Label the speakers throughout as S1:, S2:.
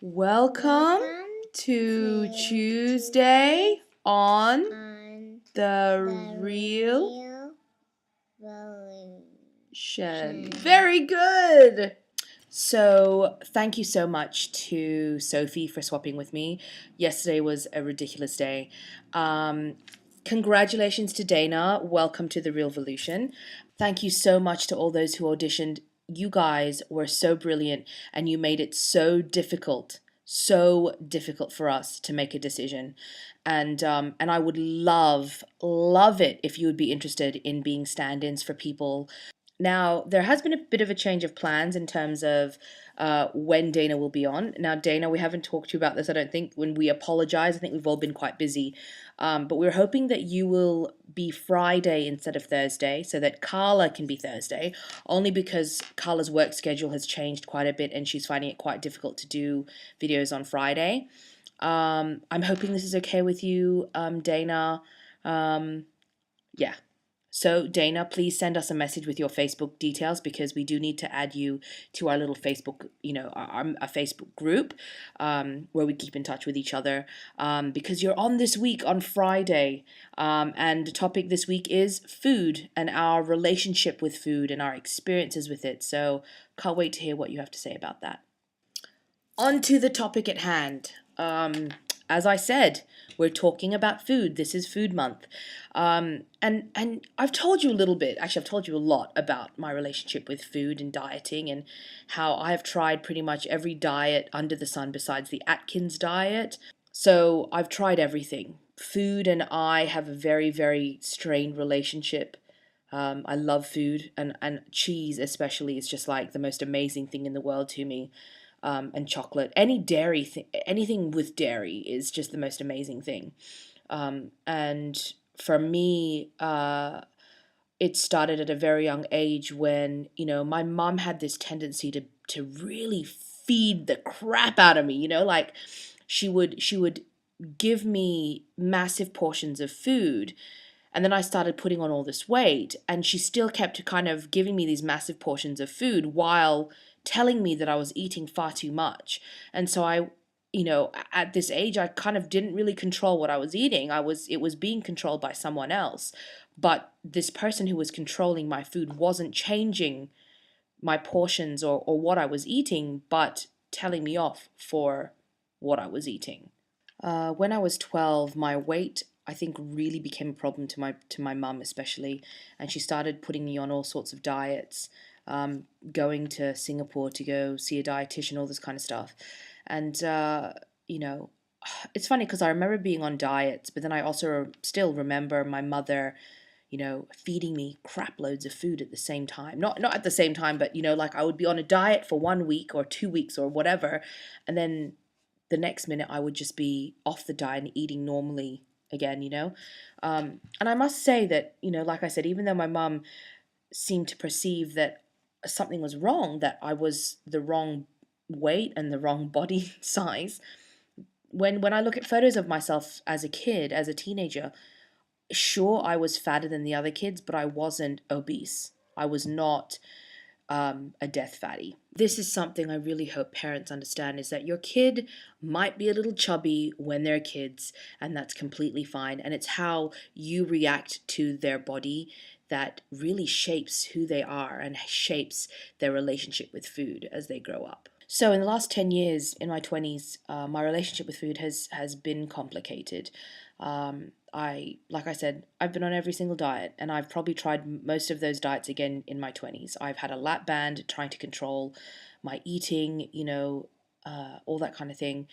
S1: Welcome to Tuesday on The Real Very good. So, thank you so much to Sophie for swapping with me. Yesterday was a ridiculous day. Congratulations to Dana. Welcome to TheRealvolution. Thank you so much to all those who auditioned. You guys were so brilliant and you made it so difficult for us to make a decision. And I would love it if you would be interested in being stand-ins for people. Now, there has been a bit of a change of plans in terms of when Dana will be on. Now, Dana, we haven't talked to you about this, I don't think. When we apologize, I think we've all been quite busy. But we're hoping that you will be Friday instead of Thursday so that Carla can be Thursday, only because Carla's work schedule has changed quite a bit and she's finding it quite difficult to do videos on Friday. I'm hoping this is okay with you, Dana. Yeah. So, Dana, please send us a message with your Facebook details because we do need to add you to our little Facebook, a Facebook group where we keep in touch with each other because you're on this week on Friday. And the topic this week is food and our relationship with food and our experiences with it. So, can't wait to hear what you have to say about that. On to the topic at hand. As I said, we're talking about food. This is Food Month. And I've told you a little bit, actually I've told you a lot about my relationship with food and dieting and how I have tried pretty much every diet under the sun besides the Atkins diet. So I've tried everything. Food and I have a very, very strained relationship. I love food and cheese especially is just like the most amazing thing in the world to me. And chocolate. Anything with dairy is just the most amazing thing. And for me, it started at a very young age when, my mom had this tendency to really feed the crap out of me, like she would give me massive portions of food. And then I started putting on all this weight, and she still kept kind of giving me these massive portions of food while telling me that I was eating far too much. And so at this age, I kind of didn't really control what I was eating. It was being controlled by someone else. But this person who was controlling my food wasn't changing my portions or what I was eating, but telling me off for what I was eating. When I was 12, my weight I think really became a problem to my mum especially, and she started putting me on all sorts of diets, going to Singapore to go see a dietitian, all this kind of stuff, and you know, it's funny because I remember being on diets, but then I also still remember my mother, feeding me crap loads of food at the same time. Not at the same time, but like I would be on a diet for 1 week or 2 weeks or whatever, and then the next minute I would just be off the diet and eating normally again, and I must say that, like I said, even though my mum seemed to perceive that something was wrong, that I was the wrong weight and the wrong body size, when I look at photos of myself as a kid, as a teenager, sure, I was fatter than the other kids, but I wasn't obese. I was not a death fatty. This is something I really hope parents understand, is that your kid might be a little chubby when they're kids, and that's completely fine. And it's how you react to their body that really shapes who they are and shapes their relationship with food as they grow up. So in the last 10 years, in my 20s, my relationship with food has been complicated. Like I said, I've been on every single diet, and I've probably tried most of those diets again in my 20s. I've had a lap band trying to control my eating, all that kind of thing,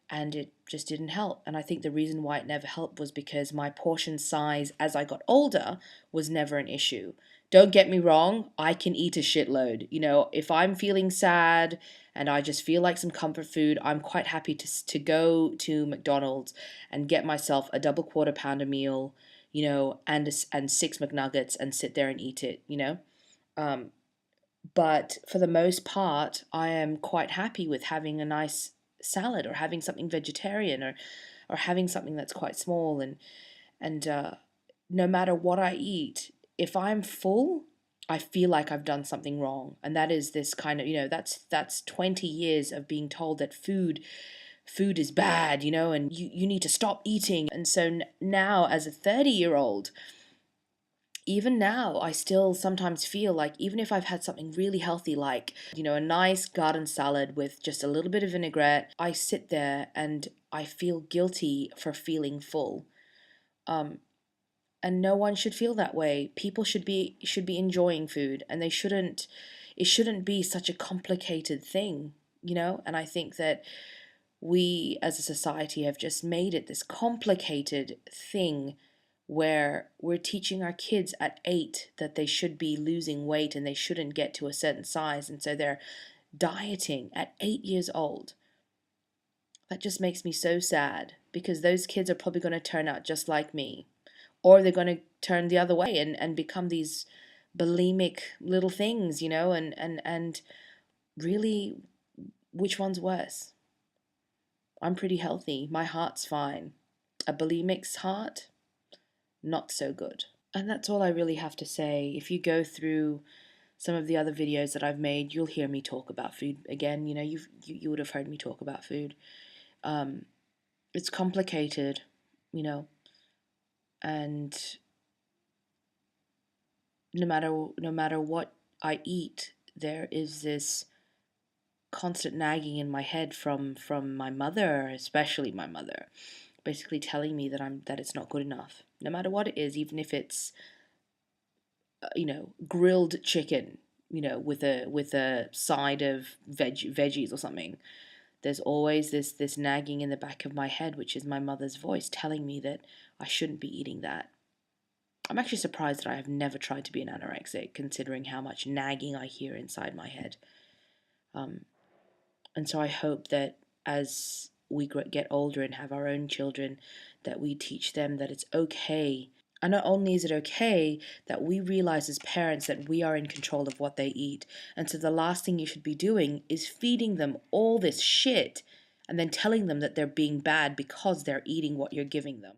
S1: and it just didn't help. And I think the reason why it never helped was because my portion size as I got older was never an issue. Don't get me wrong, I can eat a shitload. If I'm feeling sad and I just feel like some comfort food, I'm quite happy to go to McDonald's and get myself a double quarter pounder meal, and 6 McNuggets and sit there and eat it, But for the most part, I am quite happy with having a nice salad or having something vegetarian or having something that's quite small and no matter what I eat, if I'm full, I feel like I've done something wrong. And that is this kind of, that's 20 years of being told that food is bad, and you need to stop eating. And so now, as a 30-year-old, even now, I still sometimes feel like, even if I've had something really healthy, like, a nice garden salad with just a little bit of vinaigrette, I sit there and I feel guilty for feeling full. And no one should feel that way. People should be enjoying food, and it shouldn't be such a complicated thing, And I think that we as a society have just made it this complicated thing where we're teaching our kids at 8 that they should be losing weight and they shouldn't get to a certain size, and so they're dieting at 8 years old. That just makes me so sad, because those kids are probably going to turn out just like me, or they're going to turn the other way and become these bulimic little things, and really, which one's worse? I'm pretty healthy. My heart's fine. A bulimic's heart, not so good. And that's all I really have to say. If you go through some of the other videos that I've made, you'll hear me talk about food again. You would have heard me talk about food. It's complicated, and no matter what I eat, there is this constant nagging in my head from my mother, especially my mother, basically telling me that it's not good enough, no matter what it is, even if it's grilled chicken, with a side of veggies or something. There's always this nagging in the back of my head, which is my mother's voice telling me that I shouldn't be eating that. I'm actually surprised that I have never tried to be an anorexic, considering how much nagging I hear inside my head. And so I hope that as we get older and have our own children, that we teach them that it's okay. And not only is it okay, that we realize as parents that we are in control of what they eat. And so the last thing you should be doing is feeding them all this shit and then telling them that they're being bad because they're eating what you're giving them.